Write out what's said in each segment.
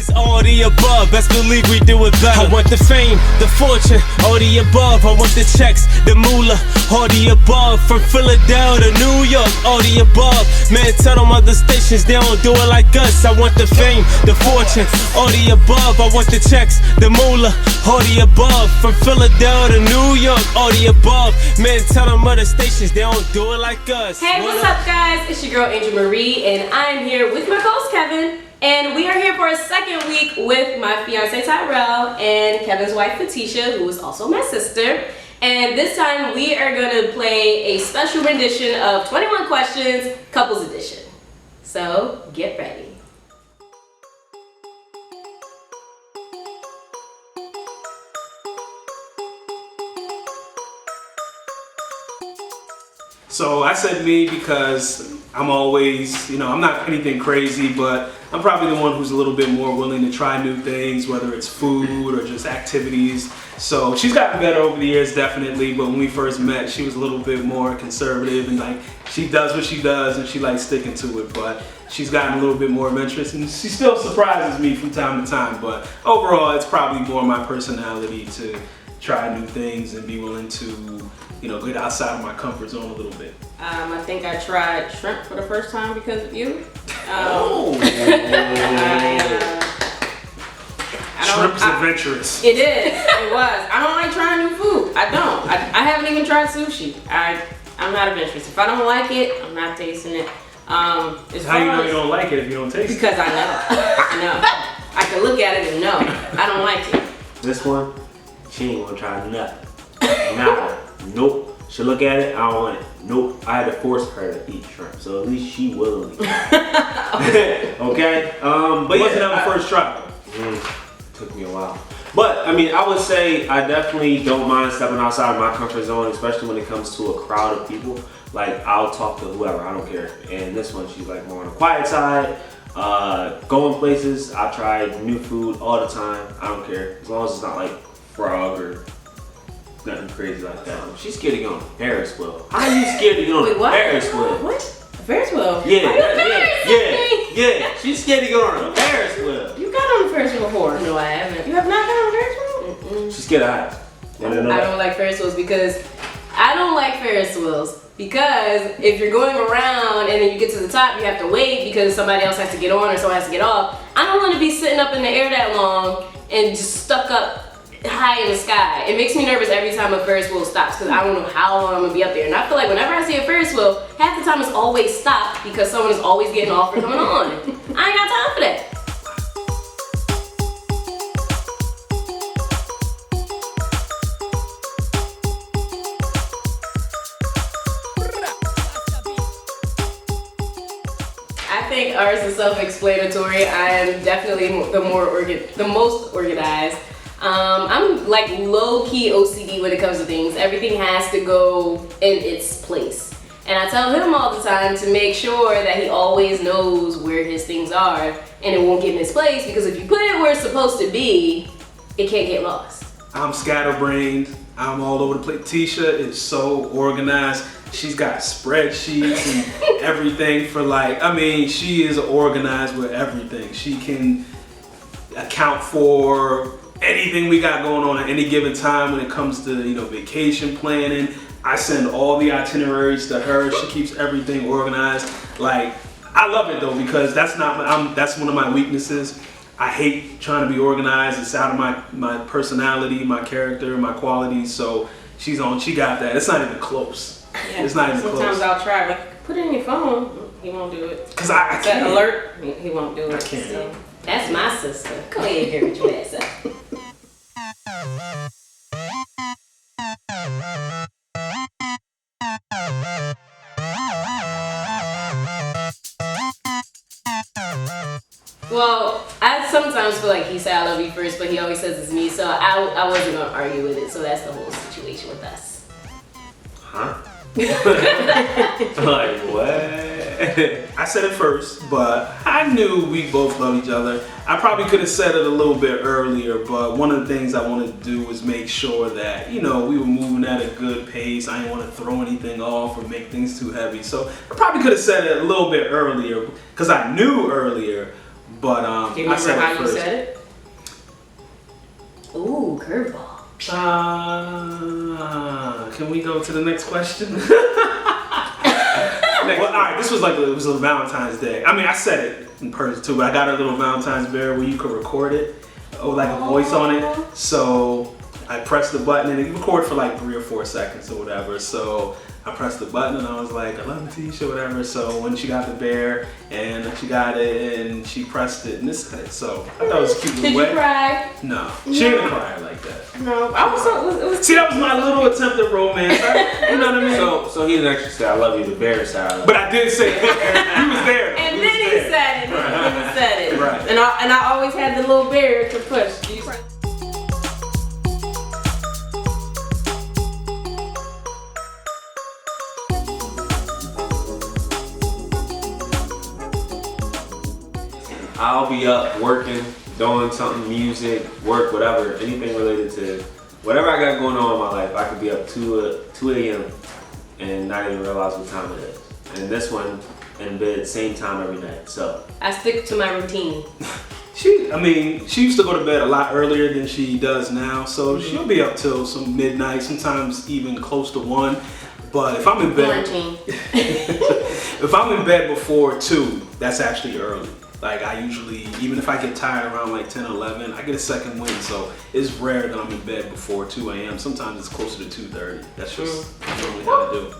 It's all the above, best believe we do it better. I want the fame, the fortune, all the above. I want the checks, the moolah, all the above. From Philadelphia to New York, all the above. Man, tell them other stations they don't do it like us. I want the fame, the fortune, all the above. I want the checks, the moolah, all the above. From Philadelphia to New York, all the above. Man, tell them other stations they don't do it like us. Hey, what's up guys? It's your girl Angel Marie and I'm here with my co-host Kevin. And we are here for a second week with my fiance Tyrell and Kevin's wife Fatisha, who is also my sister. And this time we are going to play a special rendition of 21 Questions, Couples Edition. So get ready. So I said me because I'm always, I'm not anything crazy, but I'm probably the one who's a little bit more willing to try new things, whether it's food or just activities. So she's gotten better over the years, definitely, but when we first met, she was a little bit more conservative and like, she does what she does and she likes sticking to it, but she's gotten a little bit more adventurous and she still surprises me from time to time, but overall, it's probably more my personality to try new things and be willing to get outside of my comfort zone a little bit. I think I tried shrimp for the first time because of you. Shrimp's adventurous. It is. It was. I don't like trying new food. I don't. I haven't even tried sushi. I'm not adventurous. If I don't like it, I'm not tasting it. How you know you don't like it if you don't taste it? Because I know. I know. I can look at it and know. I don't like it. This one, she ain't gonna try nothing. Nah. Nope. She look at it, I don't want it. Nope. I had to force her to eat shrimp, so at least she willingly. Okay. But wasn't that the first try? Took me a while. But I mean, I would say I definitely don't mind stepping outside of my comfort zone, especially when it comes to a crowd of people. Like I'll talk to whoever, I don't care. And this one, she's like more on the quiet side. Going places, I try new food all the time. I don't care as long as it's not like frog or nothing crazy like that. She's scared to get on a Ferris wheel. How are you scared to get on a Ferris wheel? What? A Ferris wheel? Yeah. She's scared to get on a Ferris wheel. You got on a Ferris wheel before? No, I haven't. You have not got on a Ferris wheel? She's scared of heights. I don't like Ferris wheels because if you're going around and then you get to the top, you have to wait because somebody else has to get on or someone has to get off. I don't want to be sitting up in the air that long and just stuck up high in the sky. It makes me nervous every time a Ferris wheel stops because I don't know how long I'm gonna be up there. And I feel like whenever I see a Ferris wheel, half the time it's always stopped because someone is always getting off or coming on. I ain't got time for that. I think ours is self-explanatory. I am definitely the most organized. I'm like low-key OCD when it comes to things. Everything has to go in its place. And I tell him all the time to make sure that he always knows where his things are and it won't get misplaced, because if you put it where it's supposed to be, it can't get lost. I'm scatterbrained. I'm all over the place. Tisha is so organized. She's got spreadsheets and everything she is organized with everything. She can account for anything we got going on at any given time when it comes to vacation planning. I send all the itineraries to her. She keeps everything organized. Like, I love it though, because that's one of my weaknesses. I hate trying to be organized. It's out of my personality, my character, my qualities. So she got that. It's not even close. Yeah, it's not even close. Sometimes I'll try, like, put it in your phone. He won't do it. Cause I can't. Alert, he won't do it. I can't. So, that's my sister. Come ahead here with your ass up. Well, I sometimes feel like he said I love you first, but he always says it's me, so I wasn't gonna argue with it. So that's the whole situation with us. Huh? Like what? I said it first, but I knew we both love each other. I probably could have said it a little bit earlier, but one of the things I wanted to do was make sure that, we were moving at a good pace. I didn't want to throw anything off or make things too heavy. So I probably could have said it a little bit earlier because I knew earlier, But Do you I remember said how it you first. said it? Ooh, curveball. Can we go to the next question? Well, all right, this was like it was a Valentine's Day. I mean, I said it in person too, but I got a little Valentine's bear where you could record it, or like a voice on it. So I pressed the button and it recorded for like 3 or 4 seconds or whatever. So I pressed the button and I was like, I love you, Tisha, whatever. So when she got the bear and she got it and she pressed it and this said it. So I thought it was a cute little Did way. you cry? No, she didn't cry like that. No, I was so. It was See, that was my little attempt at romance. You know what I mean? So he didn't actually say I love you, the bear said I love you. But I did say it. He was there. And He then was he there. said it. And then he said it. Right. And I always had the little bear to push. I'll be up working, doing something, music, work, whatever, anything related to whatever I got going on in my life. I could be up 2 a.m. and not even realize what time it is. And this one in bed same time every night. So I stick to my routine. She used to go to bed a lot earlier than she does now, so she'll be up till some midnight, sometimes even close to 1. But if I'm in bed, if I'm in bed before 2, that's actually early. Like I usually, even if I get tired around like 10 or 11, I get a second wind, so it's rare that I'm in bed before 2 a.m. Sometimes it's closer to 2:30. That's just normally how I do.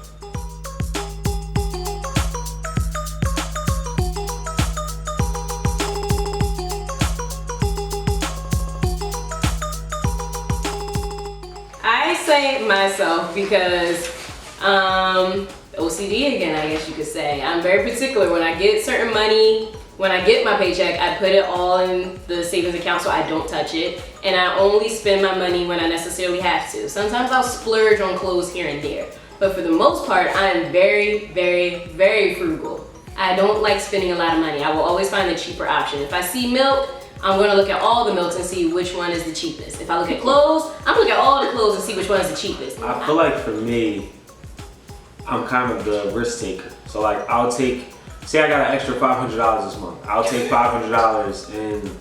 I say it myself because OCD again, I guess you could say. I'm very particular when I get certain money. When I get my paycheck, I put it all in the savings account so I don't touch it. And I only spend my money when I necessarily have to. Sometimes I'll splurge on clothes here and there. But for the most part, I'm very, very, very frugal. I don't like spending a lot of money. I will always find the cheaper option. If I see milk, I'm gonna look at all the milks and see which one is the cheapest. If I look at clothes, I'm gonna look at all the clothes and see which one is the cheapest. I feel like for me, I'm kind of the risk taker. So like I'll take, say I got an extra $500 this month. I'll take $500 and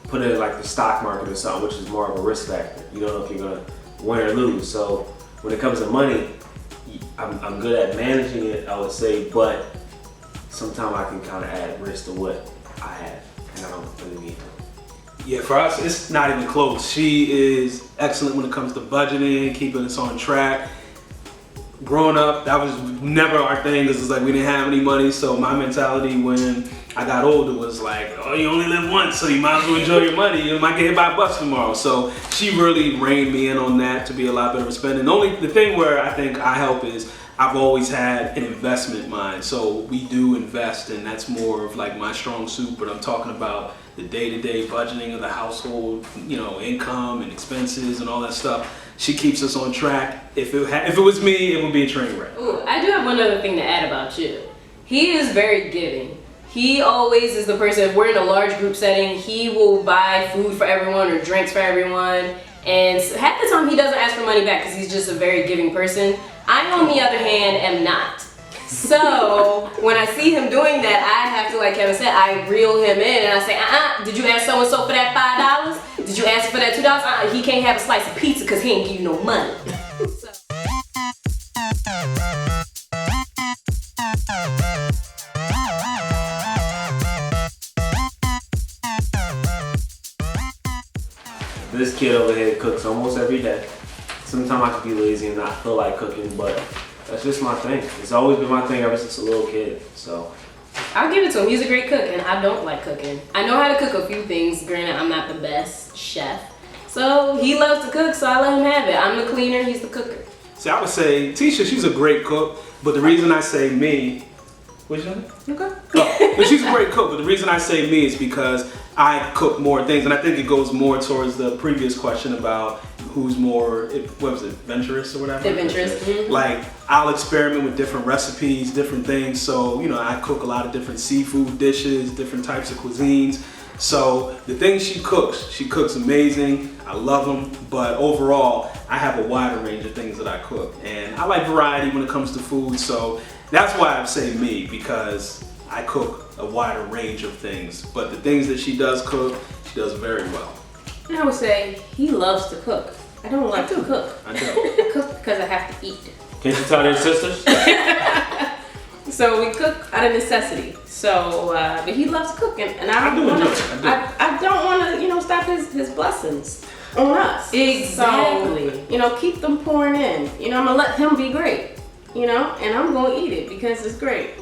put it in like the stock market or something, which is more of a risk factor. You don't know if you're gonna win or lose. So when it comes to money, I'm good at managing it, I would say, but sometimes I can kind of add risk to what I have, and I don't really need to. Yeah, for us, it's not even close. She is excellent when it comes to budgeting, keeping us on track. Growing up, that was never our thing because it's like we didn't have any money. So my mentality when I got older was like, oh, you only live once, so you might as well enjoy your money. You might get hit by a bus tomorrow. So she really reined me in on that to be a lot better at spending. The thing where I think I help is I've always had an investment mind. So we do invest, and that's more of like my strong suit. But I'm talking about the day-to-day budgeting of the household, income and expenses and all that stuff. She keeps us on track. If it was me, it would be a train wreck. Ooh, I do have one other thing to add about you. He is very giving. He always is the person, if we're in a large group setting, he will buy food for everyone or drinks for everyone. And half the time he doesn't ask for money back because he's just a very giving person. I, on the other hand, am not. So when I see him doing that, I have to, like Kevin said, I reel him in and I say, did you ask so-and-so for that $5? Did you ask for that $2? He can't have a slice of pizza because he ain't give you no money. This kid over here cooks almost every day. Sometimes I can be lazy and not feel like cooking, but that's just my thing. It's always been my thing ever since a little kid, so. I'll give it to him. He's a great cook, and I don't like cooking. I know how to cook a few things. Granted, I'm not the best chef. So he loves to cook, so I let him have it. I'm the cleaner, he's the cooker. See, I would say Tisha, she's a great cook, but the reason I say me, what's your name? Okay. Oh, but she's a great cook, but the reason I say me is because I cook more things, and I think it goes more towards the previous question about who's more, what was it, adventurous or whatever? Adventurous. Mm-hmm. Like, I'll experiment with different recipes, different things, so, I cook a lot of different seafood dishes, different types of cuisines. So the things she cooks amazing, I love them, but overall, I have a wider range of things that I cook, and I like variety when it comes to food, so that's why I say me, because I cook a wider range of things. But the things that she does cook, she does very well. And I would say he loves to cook. I don't like to cook. I do. I cook because I have to eat. Can't you tell their sisters? So we cook out of necessity. So, but he loves cooking, and I don't want to. I don't want to, stop his blessings on us. Exactly. So, keep them pouring in. I'm gonna let him be great. And I'm gonna eat it because it's great.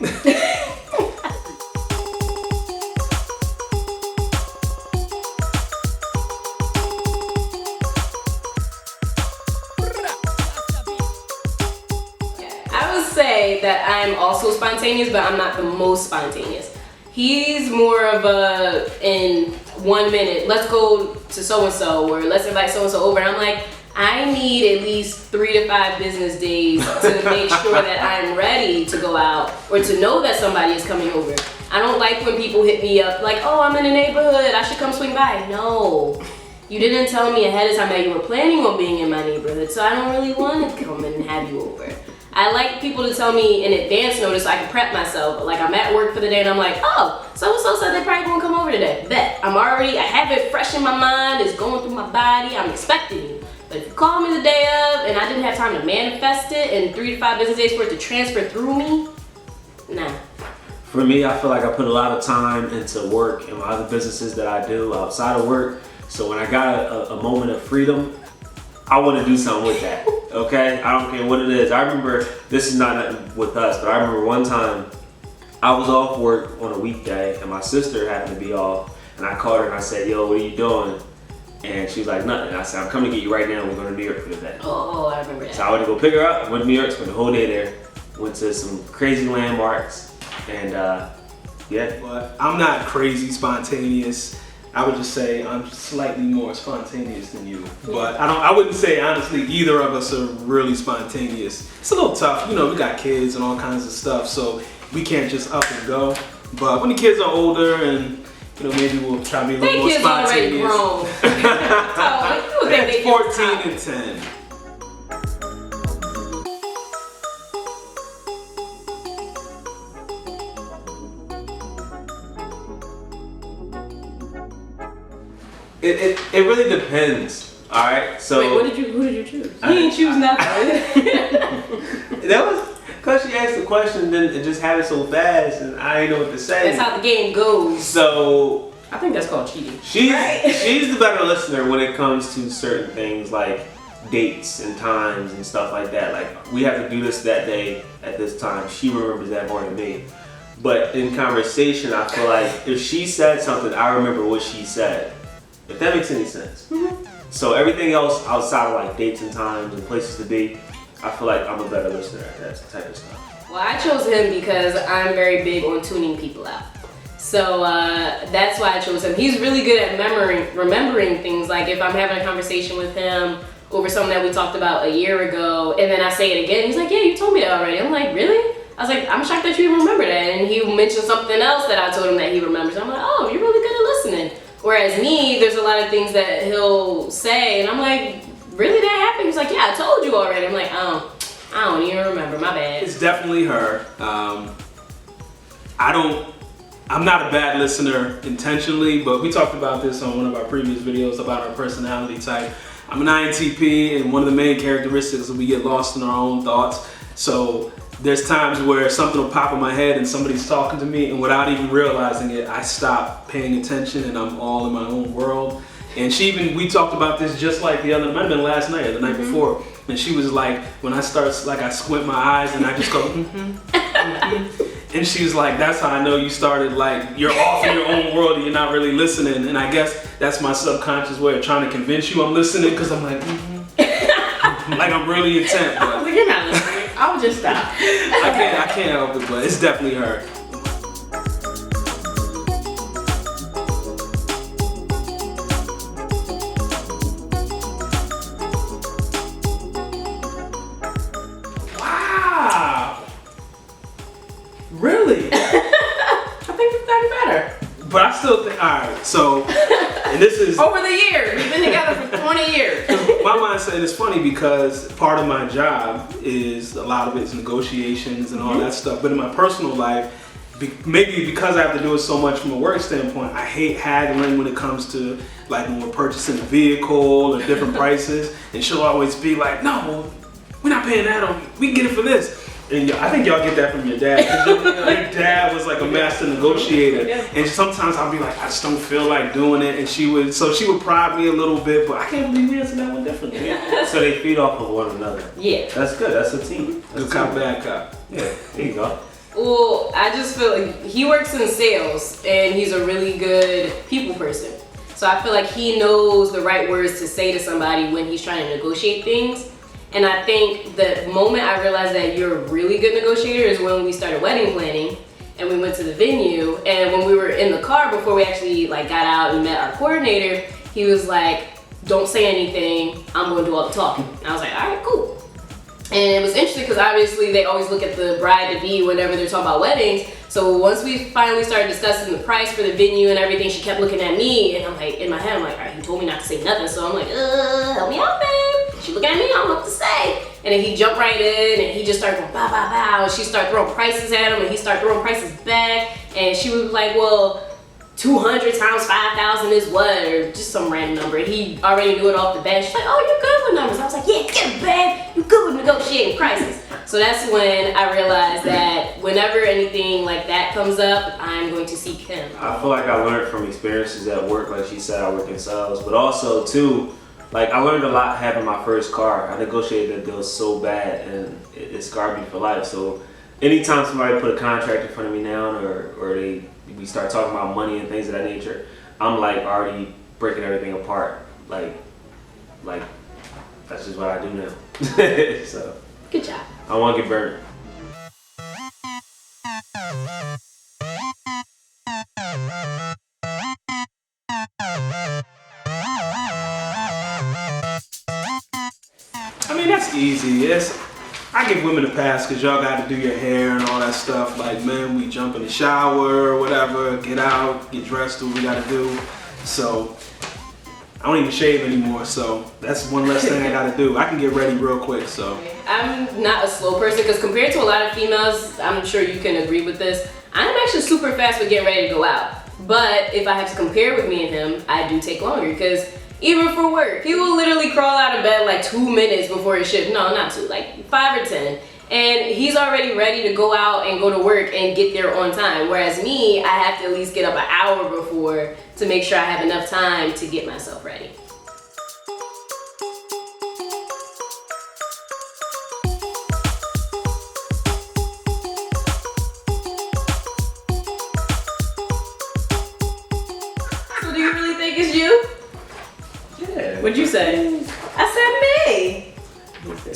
Say that I'm also spontaneous, but I'm not the most spontaneous. He's more of a, in 1 minute, let's go to so-and-so, or let's invite so-and-so over. And I'm like, I need at least 3 to 5 business days to make sure that I'm ready to go out, or to know that somebody is coming over. I don't like when people hit me up like, oh, I'm in the neighborhood, I should come swing by. No. You didn't tell me ahead of time that you were planning on being in my neighborhood, so I don't really want to come and have you over. I like people to tell me in advance notice so I can prep myself. Like I'm at work for the day and I'm like, oh, so-and-so said they're probably gonna come over today. Bet. I have it fresh in my mind, it's going through my body, I'm expecting you. But if you call me the day of and I didn't have time to manifest it in 3 to 5 business days for it to transfer through me, nah. For me, I feel like I put a lot of time into work and my other businesses that I do outside of work. So when I got a moment of freedom, I want to do something with that, okay? I don't care what it is. I remember, this is not nothing with us, but I remember one time I was off work on a weekday and my sister happened to be off, and I called her and I said, yo, what are you doing? And she was like, nothing. And I said, I'm coming to get you right now. We're going to New York for the day. Oh, I remember that. So I went to go pick her up. I went to New York, spent the whole day there. Went to some crazy landmarks, and yeah. But I'm not crazy spontaneous. I would just say I'm slightly more spontaneous than you. But I wouldn't say honestly either of us are really spontaneous. It's a little tough, we got kids and all kinds of stuff, so we can't just up and go. But when the kids are older and maybe we'll try to be a little more spontaneous. Kids already grown. That's 14 and 10. It really depends. All right. So wait, who did you choose? He didn't choose nothing. That was because she asked the question, then it just happened so fast, and I didn't know what to say. That's how the game goes. So I think that's called cheating. She's the better listener when it comes to certain things like dates and times and stuff like that. Like we have to do this that day at this time. She remembers that more than me. But in conversation, I feel like if she said something, I remember what she said. If that makes any sense. Mm-hmm. So everything else outside of like dates and times and places to be, I feel like I'm a better listener at that type of stuff. Well, I chose him because I'm very big on tuning people out. So that's why I chose him. He's really good at remembering things. Like if I'm having a conversation with him over something that we talked about a year ago, and then I say it again, he's like, yeah, you told me that already. I'm like, really? I was like, I'm shocked that you even remember that. And he mentioned something else that I told him that he remembers. I'm like, oh, you're really good at listening. Whereas me, there's a lot of things that he'll say, and I'm like, really that happened? He's like, yeah, I told you already. I'm like, oh, I don't even remember, my bad. It's definitely her. I'm not a bad listener intentionally, but we talked about this on one of our previous videos about our personality type. I'm an INTP, and one of the main characteristics is we get lost in our own thoughts. So there's times where something will pop in my head and somebody's talking to me, and without even realizing it, I stop paying attention and I'm all in my own world. And we talked about this just like it might have been last night or the night before, and she was like, when I start, like I squint my eyes and I just go, and she was like, that's how I know you started, like, you're off in your own world and you're not really listening. And I guess that's my subconscious way of trying to convince you I'm listening, because I'm like, like I'm really intent. But You're not listening. I would just stop. I can't help it, but it's definitely her. Wow. Really? I think it's gotten better. But I still think, alright, so, and this is... Over the years. We've been together for 20 years. My mindset is funny because part of my job is, a lot of it's negotiations and all that stuff. But in my personal life, maybe because I have to do it so much from a work standpoint, I hate haggling when it comes to like when we're purchasing a vehicle or different prices, and she'll always be like, no, we're not paying that on, we can get it for this. And I think y'all get that from your dad. 'Cause your dad was like a master negotiator, and sometimes I'll be like, I just don't feel like doing it, and she would prod me a little bit, but I can't believe we answered that one differently. So they feed off of one another. Yeah. That's good. That's a team. Good cop, bad cop. Yeah, there you go. Well, I just feel like he works in sales and he's a really good people person. So I feel like he knows the right words to say to somebody when he's trying to negotiate things. And I think the moment I realized that you're a really good negotiator is when we started wedding planning and we went to the venue. And when we were in the car before we actually like got out and met our coordinator, he was like, don't say anything, I'm gonna do all the talking. And I was like, all right, cool. And it was interesting because obviously they always look at the bride-to-be whenever they're talking about weddings. So once we finally started discussing the price for the venue and everything, she kept looking at me and I'm like, in my head, I'm like, all right, he told me not to say nothing. So I'm like, help me out, babe. She looking at me, I don't know what to say. And then he jumped right in and he just started going bow, bow, bow. And she started throwing prices at him and he started throwing prices back. And she was like, well, 200 times 5,000 is what? Or just some random number. And he already knew it off the bat. She's like, oh, you're good with numbers. I was like, yeah, good, babe. You're good with negotiating prices. So that's when I realized that whenever anything like that comes up, I'm going to seek him. I feel like I learned from experiences at work, like she said, I work in sales, but also too, like I learned a lot having my first car. I negotiated that deal so bad and it scarred me for life. So anytime somebody put a contract in front of me now or we start talking about money and things of that nature, I'm like already breaking everything apart. Like that's just what I do now. So Good job. I want to get burned. I mean, that's easy. Yes, I give women a pass because y'all got to do your hair and all that stuff. Like, men, we jump in the shower or whatever, get out, get dressed, do what we got to do. So I don't even shave anymore, so that's one less thing I gotta do. I can get ready real quick, so. I'm not a slow person because compared to a lot of females, I'm sure you can agree with this, I'm actually super fast with getting ready to go out. But if I have to compare with me and him, I do take longer because even for work, he will literally crawl out of bed like 2 minutes before his shift. No, not 2, like 5 or 10. And he's already ready to go out and go to work and get there on time. Whereas me, I have to at least get up an hour before to make sure I have enough time to get myself ready. So do you really think it's you? Yeah. What'd you say? I said me.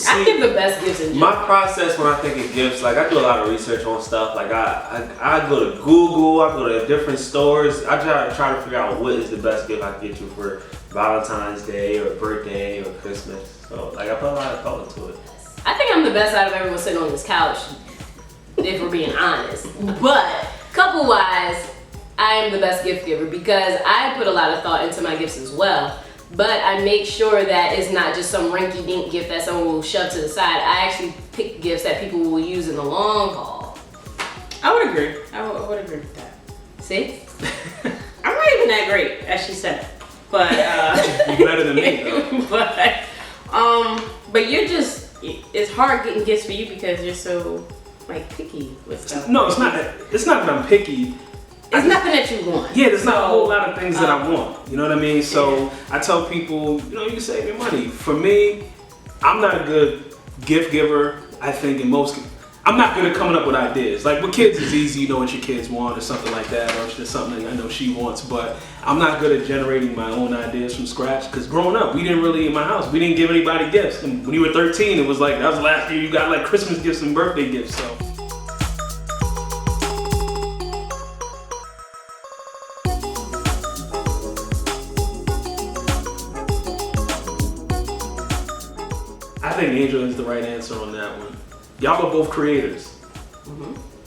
I give the best gifts in general. My process when I think of gifts, like I do a lot of research on stuff. Like I go to Google, I go to different stores. I try to figure out what is the best gift I can get you for Valentine's Day or birthday or Christmas. So like I put a lot of thought into it. I think I'm the best out of everyone sitting on this couch, if we're being honest. But couple-wise, I am the best gift giver because I put a lot of thought into my gifts as well. But I make sure that it's not just some rinky-dink gift that someone will shove to the side. I actually pick gifts that people will use in the long haul. I would agree. I would agree with that. See? I'm not even that great, as she said. But You're better than me, though. but you're just, it's hard getting gifts for you because you're so like picky with stuff. No, it's not. It's not that I'm picky. It's nothing that you want. Yeah, there's not a whole lot of things that I want. You know what I mean? So I tell people, you know, you can save your money. For me, I'm not a good gift giver. I think in most, I'm not good at coming up with ideas. Like with kids, it's easy. You know what your kids want or something like that, or it's just something that I know she wants. But I'm not good at generating my own ideas from scratch. Because growing up, we didn't really in my house. We didn't give anybody gifts. And when you were 13, it was like that was the last year you got like Christmas gifts and birthday gifts. So. I think Angel is the right answer on that one. Y'all are both creators.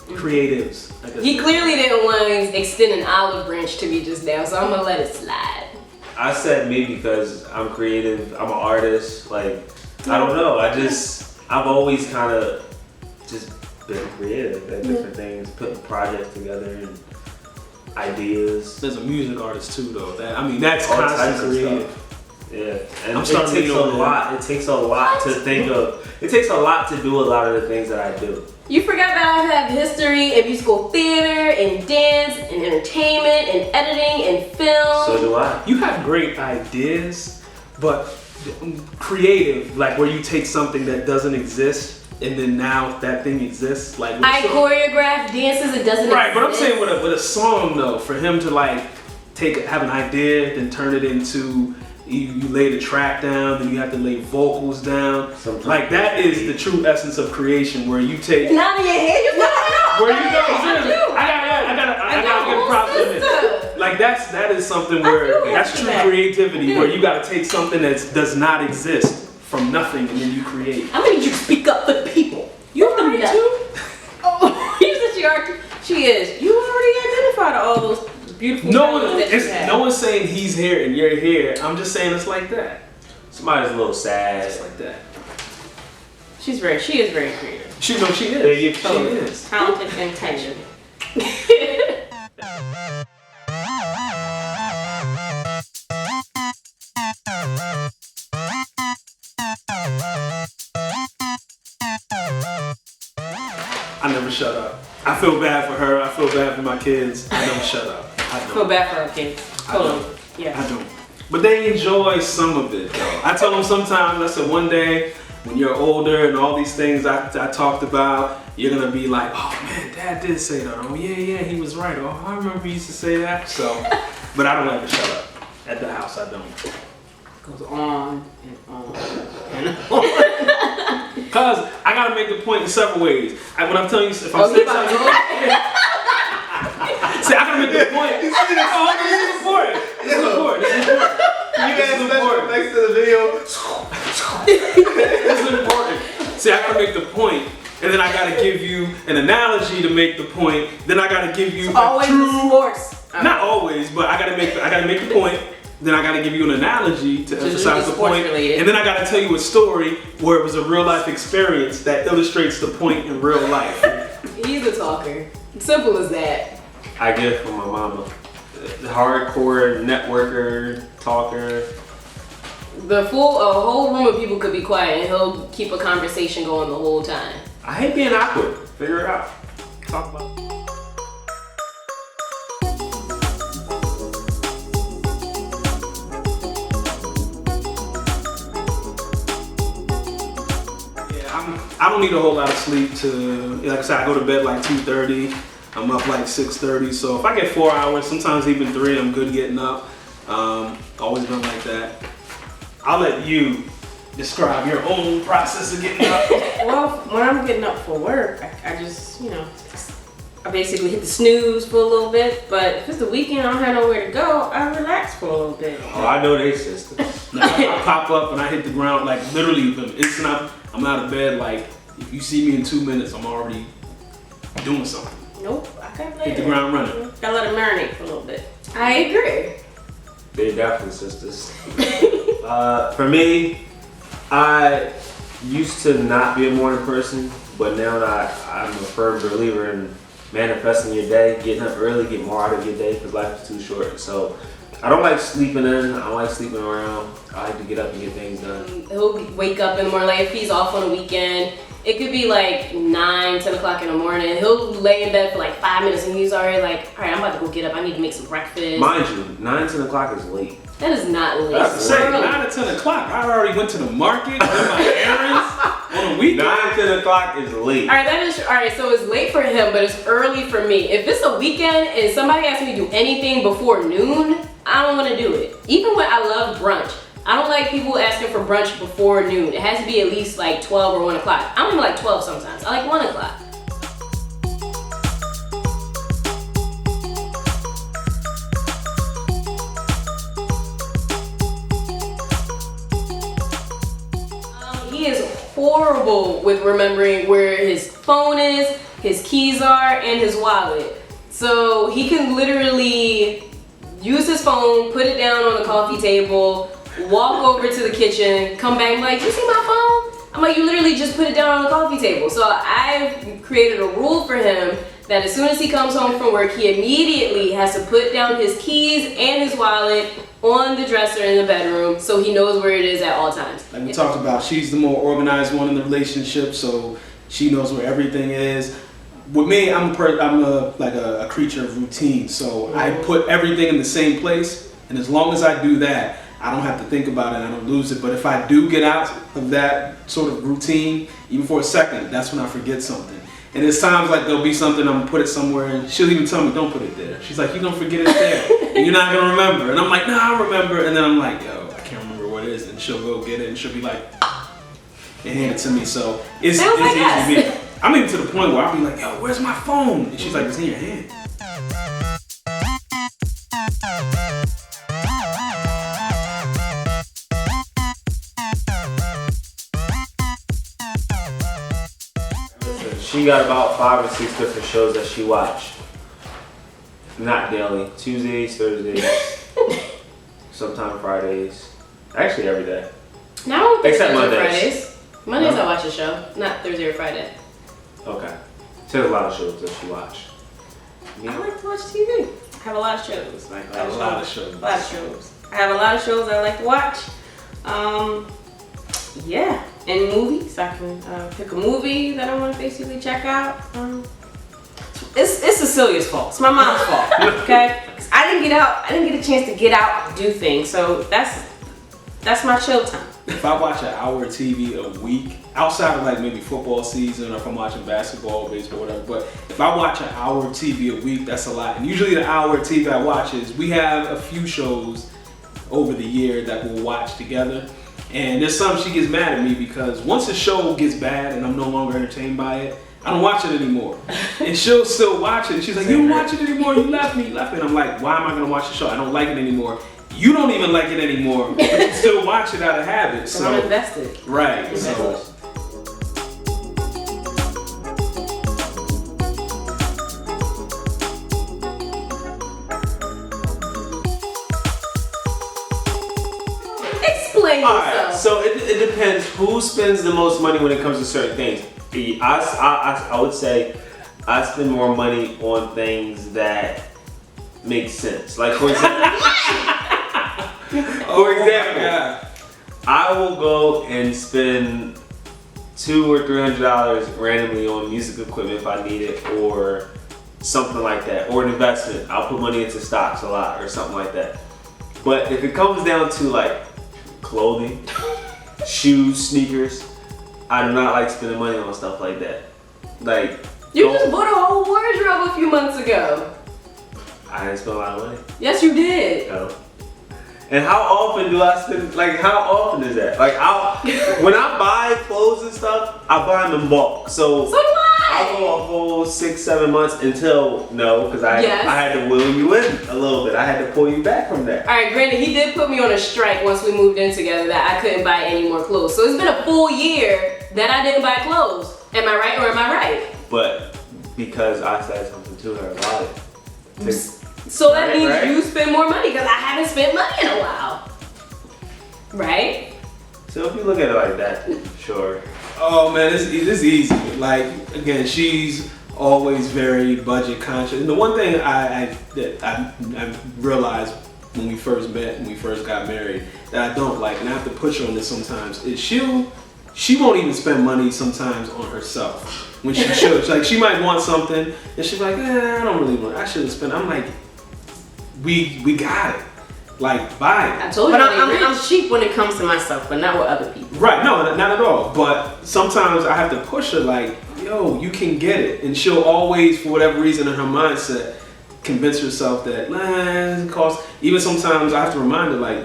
Creatives. I guess. He clearly didn't want to extend an olive branch to me just now, so I'm gonna let it slide. I said me because I'm creative, I'm an artist, like, I don't know, I've always kind of just been creative at different things, putting projects together and ideas. There's a music artist too, though. That's All types constant of creative. stuff. Yeah, and I'm starting to it takes a know that. lot. It takes a lot to think of. It takes a lot to do a lot of the things that I do. You forgot that I have history in musical theater and dance and entertainment and editing and film. So do I. You have great ideas, but creative, like where you take something that doesn't exist and then now that thing exists. Like I choreograph dances, it doesn't right, exist. but I'm saying with a song though, for him to like have an idea, then turn it into you lay the track down, then you have to lay vocals down. Sometimes. Like that is the true essence of creation, where you take Not in your head, you where you go. I gotta give props on it. Like that is something where that's true creativity, where you gotta take something that does not exist from nothing and then you create. I'm gonna need you to speak up for the people. You already too? Oh, you said she is. You already identified all those beautiful talents that you have. No one's saying he's here and you're here. I'm just saying it's like that. Somebody's a little sad. It's like that. She is very creative. She is. There you She go. is. Talented and talented. I never shut up. I feel bad for her. I feel bad for my kids. I don't shut up. I Feel don't. bad for our kids. I don't. Yeah. I don't. But they enjoy some of it though. I tell them sometimes, I said one day when you're older and all these things I talked about, you're gonna be like, oh man, Dad did say that. Oh yeah, he was right. Oh, I remember he used to say that. So, but I don't ever shut up. At the house, I don't. Goes on and on and on. Cause I gotta make the point in several ways. When I'm telling you, if I'm saying something, see, I gotta make the point. This is important. This is important. You guys important. Next to the video. This is important. See, I gotta make the point, and then I gotta give you an analogy to make the point. Then I gotta give you Always sports. not always, but I gotta make the point. Then I gotta give you an analogy to emphasize the point, related. and then I gotta tell you a story where it was a real life experience that illustrates the point in real life. He's a talker. Simple as that. I get it from my mama. The hardcore networker, talker. A whole room of people could be quiet and he'll keep a conversation going the whole time. I hate being awkward. Figure it out. Talk about it. I don't need a whole lot of sleep to, like I said, I go to bed like 2:30. I'm up like 6:30. So if I get 4 hours, sometimes even 3, I'm good getting up. Always been like that. I'll let you describe your own process of getting up. Well, when I'm getting up for work, I just, I basically hit the snooze for a little bit. But if it's the weekend, I don't have nowhere to go, I relax for a little bit. Oh, I know they sisters. I pop up and I hit the ground like literally the instant I'm out of bed. Like if you see me in 2 minutes, I'm already doing something. Nope, I can't play Hit the ground running. Gotta let it marinate for a little bit. I agree. They're definitely sisters. For me, I used to not be a morning person, but now that I'm a firm believer in manifesting your day, getting up early, get more out of your day because life is too short. So I don't like sleeping in. I don't like sleeping around. I like to get up and get things done. He'll wake up in the morning, like if he's off on a weekend, it could be like 9, 10 o'clock in the morning. He'll lay in bed for like 5 minutes and he's already like, all right, I'm about to go get up. I need to make some breakfast. Mind you, 9, 10 o'clock is late. That is not late. That's to say, Early. 9 to 10 o'clock. I already went to the market, did my errands on a weekend. 9, 10 o'clock is late. All right, so it's late for him, but it's early for me. If it's a weekend and somebody asks me to do anything before noon, I don't want to do it. Even when I love brunch, I don't like people asking for brunch before noon. It has to be at least like 12 or 1 o'clock. I don't even like 12 sometimes. I like 1 o'clock. He is horrible with remembering where his phone is, his keys are, and his wallet. So he can literally use his phone, put it down on the coffee table, walk over to the kitchen, come back and be like, you see my phone? I'm like, you literally just put it down on the coffee table. So I've created a rule for him that as soon as he comes home from work, he immediately has to put down his keys and his wallet on the dresser in the bedroom so he knows where it is at all times. Like we talked about, she's the more organized one in the relationship, so she knows where everything is. With me, I'm a creature of routine, so I put everything in the same place, and as long as I do that, I don't have to think about it, I don't lose it. But if I do get out of that sort of routine, even for a second, that's when I forget something. And there's times like there'll be something, I'm gonna put it somewhere, and she'll even tell me, don't put it there. She's like, you're gonna forget it there, and you're not gonna remember. And I'm like, nah, I remember. And then I'm like, yo, I can't remember what it is. And she'll go get it, and she'll be like, and hand it to me. So it's Sounds like easy us. for me. I'm even to the point where I'll be like, yo, where's my phone? And she's like, it's in your hand. She got about 5 or 6 different shows that she watched. Not daily. Tuesdays, Thursdays, sometimes Fridays. Actually every day. Now I don't Except Thursdays or Mondays. Fridays. Mondays No? I watch a show, not Thursday or Friday. Okay. She has a lot of shows that she watched. I like to watch TV. I have a lot of shows. Like A lot of shows. A lot of shows. I have a lot of shows I like to watch. Yeah, and movies. I can pick a movie that I want to basically check out. It's Cecilia's fault. It's my mom's fault. Okay, 'cause I didn't get a chance to get out and do things. So that's my chill time. If I watch an hour of TV a week, outside of like maybe football season, or if I'm watching basketball, baseball, whatever, but if I watch an hour of TV a week, that's a lot. And usually the hour of TV I watch is, we have a few shows over the year that we'll watch together. And there's some she gets mad at me because once a show gets bad and I'm no longer entertained by it, I don't watch it anymore. And she'll still watch it. And she's like, you don't watch it anymore, you left me. And I'm like, why am I gonna watch the show? I don't like it anymore. You don't even like it anymore, but you still watch it out of habit. So I'm invested. Right. So Explain Alright, yourself. so it depends who spends the most money when it comes to certain things. I would say I spend more money on things that make sense. Like for example, I will go and spend $200 or $300 randomly on music equipment if I need it, or something like that, or an investment. I'll put money into stocks a lot or something like that. But if it comes down to like clothing, shoes, sneakers, I do not like spending money on stuff like that. Like, You just bought a whole wardrobe a few months ago. I didn't spend a lot of money. Yes, you did. No. And how often do I spend, like how often is that? Like when I buy clothes and stuff, I buy them in bulk. So So do I. I'll go a whole 6-7 months until, because I Yes. had to will you in a little bit. I had to pull you back from that. All right, granted, he did put me on a strike once we moved in together that I couldn't buy any more clothes. So it's been a full year that I didn't buy clothes. Am I right or am I right? But because I said something to her about it. So that means Right. you spend more money because I haven't spent money in a while. Right? So if you look at it like that, sure. oh man, it's easy. Like again, she's always very budget conscious. And the one thing I realized when we first met, when we first got married, that I don't like, and I have to push her on this sometimes, is she won't even spend money sometimes on herself when she should. Like she might want something, and she's like, I don't really want it. I shouldn't spend. I'm like, we got it. Like buy it. I told you But I ain't I'm rich. cheap when it comes to myself, but not with other people. Right, no, not at all. But sometimes I have to push her like, yo, you can get it. And she'll always, for whatever reason in her mindset, convince herself that, it costs. Even sometimes I have to remind her, like,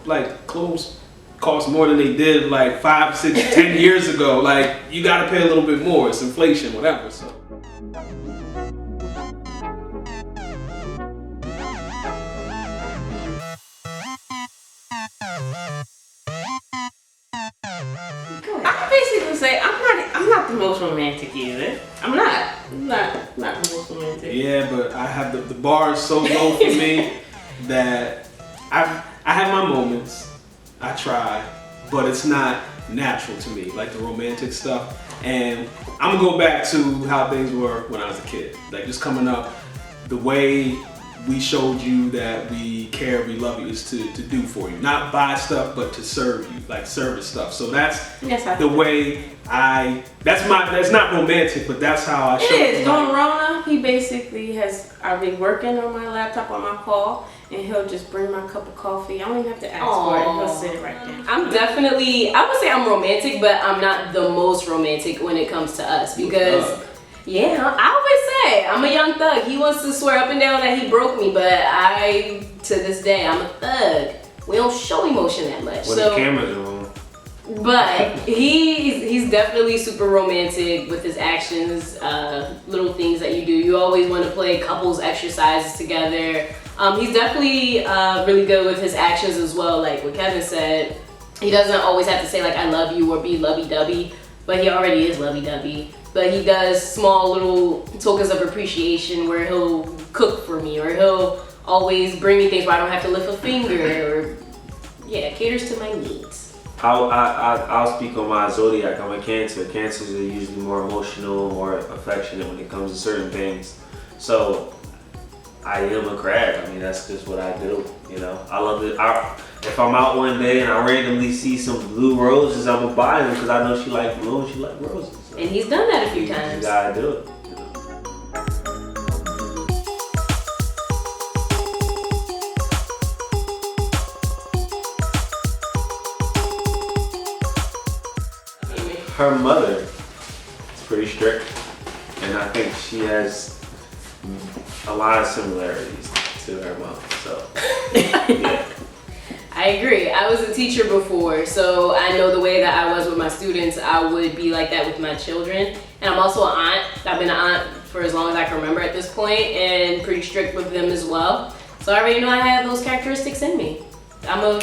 like clothes cost more than they did like 5, 6, 10 years ago. Like, you gotta pay a little bit more. It's inflation, whatever. So. I basically say I'm not the most romantic either. I'm not the most romantic. Yeah, but I have the bar is so low for me that I have my moments. I try, but it's not natural to me, like the romantic stuff. And I'm gonna go back to how things were when I was a kid. Like just coming up, the way we showed you that we care, we love you is to do for you. Not buy stuff, but to serve you, like service stuff. So that's the way that's not romantic, but that's how I show it is. you. During Rona, he basically I've been working on my laptop on my call, and he'll just bring my cup of coffee. I don't even have to ask for it. He'll sit it right there. I'm definitely, I would say I'm romantic, but I'm not the most romantic when it comes to us because, yeah, I always say I'm a young thug. He wants to swear up and down that he broke me, but to this day, I'm a thug. We don't show emotion that much. When the cameras are on. But he's definitely super romantic with his actions, little things that you do. You always want to play couples exercises together. He's definitely really good with his actions as well. Like what Kevin said, he doesn't always have to say like I love you or be lovey-dovey, but he already is lovey-dovey. But he does small little tokens of appreciation where he'll cook for me or he'll always bring me things where I don't have to lift a finger or caters to my needs. I'll speak on my zodiac. I'm a Cancer. Cancers are usually more emotional, more affectionate when it comes to certain things. So I am a crab. I mean, that's just what I do. You know, I love it. If I'm out one day and I randomly see some blue roses, I'm gonna buy them because I know she likes blue and she likes roses. So and he's done that a few times. You gotta do it. Her mother is pretty strict, and I think she has a lot of similarities to her mom. So, yeah. I agree. I was a teacher before, so I know the way that I was with my students, I would be like that with my children. And I'm also an aunt. I've been an aunt for as long as I can remember at this point, and pretty strict with them as well. So I already know I have those characteristics in me. I'm a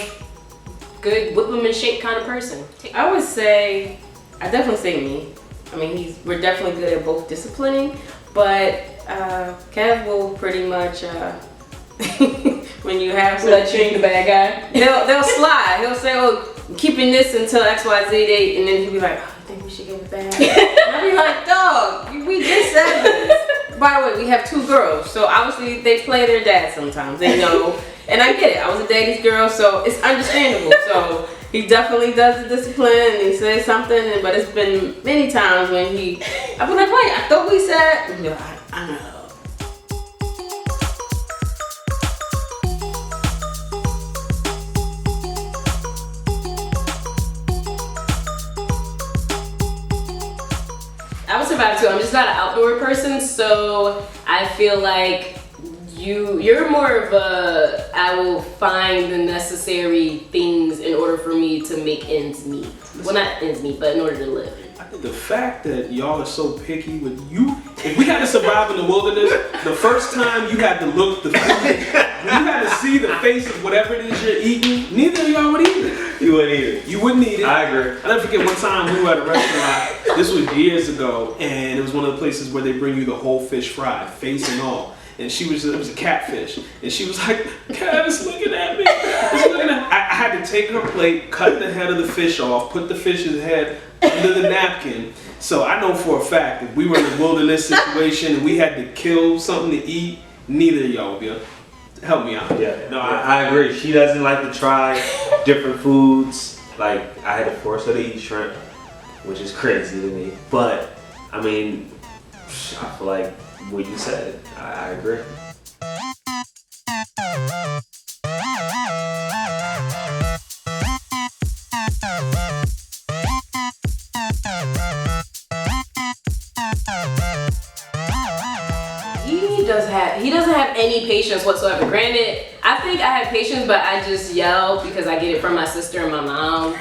good whip 'em in shape kind of person. I would say, I definitely say me. I mean, we're definitely good at both disciplining, but Kev will pretty much, when you have Let you ain't the bad guy. they'll slide. He'll say, oh, I'm keeping this until XYZ date, and then he'll be like, oh, I think we should give it back. And I'll be like, dog, we just said this. By the way, we have 2 girls, so obviously they play their dad sometimes. They know, and I get it. I was a daddy's girl, so it's understandable. So he definitely does the discipline, and he says something, but it's been many times when I'll be like, wait, I thought we said, and he'll be like, I know. I would survive too. I'm just not an outdoor person, so I feel like you're more of a I will find the necessary things in order for me to make ends meet. Well, not ends meet, but in order to live. I think the fact that y'all are so picky with you, if we had to survive in the wilderness, the first time you had to look the food, when you had to see the face of whatever it is you're eating, neither of y'all would eat it. You wouldn't eat it. You wouldn't eat it. I agree. I never forget one time we were at a restaurant, this was years ago, and it was one of the places where they bring you the whole fish fried, face and all. And it was a catfish. And she was like, Kev, it's looking at me. It's looking at me. I had to take her plate, cut the head of the fish off, put the fish's head under the napkin. So I know for a fact if we were in a wilderness situation and we had to kill something to eat, neither of y'all would be able to help me out. Yeah, no, I agree. She doesn't like to try different foods. Like, I had to force her to eat shrimp, which is crazy to me. But, I mean, I feel like what you said, I agree. He doesn't have any patience whatsoever. Granted, I think I have patience, but I just yell because I get it from my sister and my mom.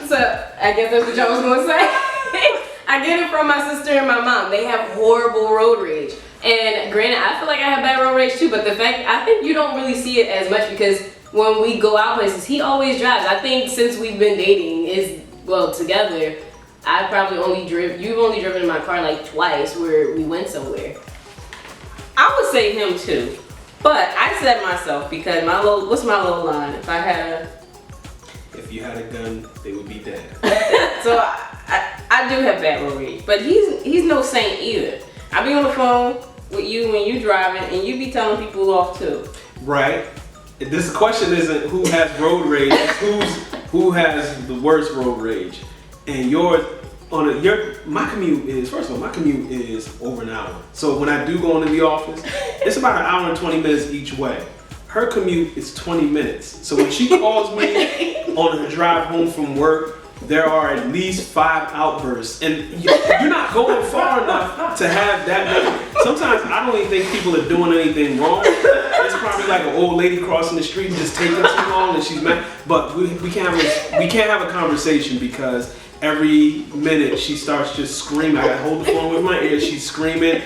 So I guess that's what y'all was gonna say. I get it from my sister and my mom. They have horrible road rage. And granted, I feel like I have bad road rage too, but the fact, I think you don't really see it as much because when we go out places, he always drives. I think since we've been dating, together, I probably you've only driven in my car like twice where we went somewhere. I would say him too, but I said myself because what's my little line? If I had If you had a gun, they would be dead. So I do have bad road rage, but he's no saint either. I be on the phone with you when you driving, and you be telling people off too. Right. This question isn't who has road rage. It's who has the worst road rage. And my commute is, first of all, my commute is over an hour. So when I do go into the office, it's about an hour and 20 minutes each way. Her commute is 20 minutes. So when she calls me on her drive home from work, there are at least 5 outbursts. And you're not going far enough to have that many. Sometimes I don't even think people are doing anything wrong. It's probably like an old lady crossing the street just taking too long and she's mad. But we can't have a conversation because every minute she starts just screaming. I gotta hold the phone with my ear. She's screaming.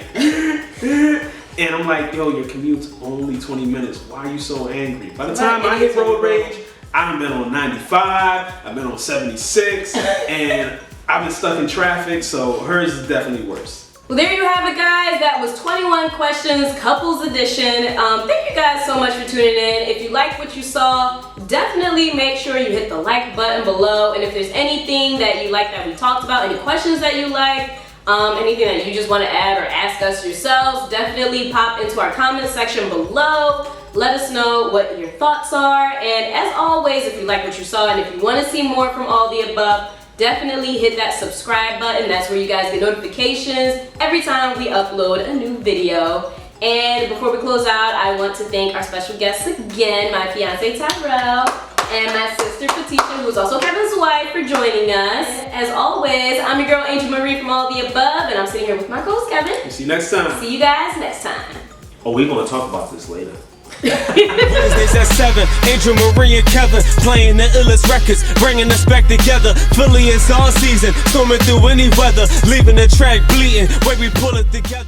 And I'm like, yo, your commute's only 20 minutes. Why are you so angry? By the time I hit road rage, I've been on 95, I've been on 76, and I've been stuck in traffic, so hers is definitely worse. Well, there you have it, guys. That was 21 questions, couples edition. Thank you guys so much for tuning in. If you liked what you saw, definitely make sure you hit the like button below. And if there's anything that you like that we talked about, any questions that you like, anything that you just want to add or ask us yourselves, definitely pop into our comment section below. Let us know what your thoughts are. And as always, if you like what you saw and if you want to see more from all the above, definitely hit that subscribe button. That's where you guys get notifications every time we upload a new video. And before we close out, I want to thank our special guests again, my fiance Tyrell and my sister Fatisha, who is also Kevin's wife, for joining us. As always, I'm your girl Angel Marie from All the Above, and I'm sitting here with my co-host Kevin. We'll see you next time. See you guys next time. Oh, we're gonna talk about this later. Wednesdays at 7, Angel Marie and Kevin playing the illest records, bringing us back together. Philly is all season, storming through any weather, leaving the track bleeding when we pull it together.